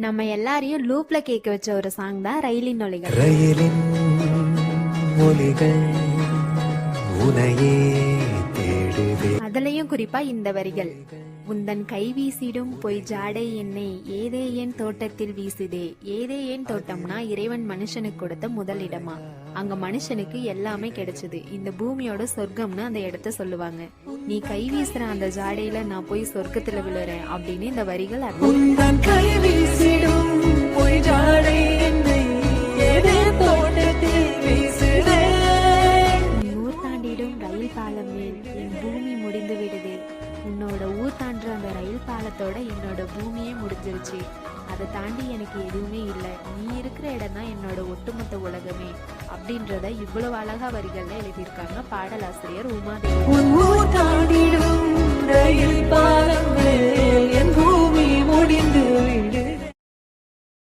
நம்ம எல்லாரையும் லூப்ல கேட்க வச்ச ஒரு சாங் தான் ரயிலின் ஒலிகள். ரயிலின் ஒலிகள் உனையே தேடுதே. அதுலயும் குறிப்பா இந்த வரிகள்: உந்தன் கை வீசிடும் பொய் ஜாடை என்னை ஏதே என் தோட்டத்தில் வீசுதே. ஏதே என் தோட்டம்னா இறைவன் மனுஷனுக்கு கொடுத்த முதல் இடமா. அங்க மனுஷனுக்கு எல்லாமே கிடைச்சது. இந்த பூமியோட சொர்க்கம்னு அந்த இடத்த சொல்லுவாங்க. நீ கை வீசுற அந்த ஜாடையில நான் போய் சொர்க்கத்துல விழுறேன் அப்படின்னு இந்த வரிகள் உந்தன் கை வீசிடும் பொய் ஜாடை என்னை ஏதே தோட்டத்தில் வீசுதே. ஊர் தாண்டிடும் ரயில் பாலம் மேல் என் பூமி முடிந்து விடுதே. உன்னோட ஊர் தாண்டுற அந்த ரயில் பாலத்தோட என்னோட பூமியே முடிஞ்சிருச்சு. அதை தாண்டி எனக்கு எதுவுமே இல்லை. நீ இருக்கிற இடம் தான் என்னோட ஒட்டுமொத்த உலகமே அப்படின்றத இவ்வளவு அழகா வரிகள்ல எழுதியிருக்காங்க பாடலாசிரியர் உமாதேவி. ஊர் தாண்டிடும் ரயில் பாலம் மேல் என் பூமி முடிந்து விடுதே.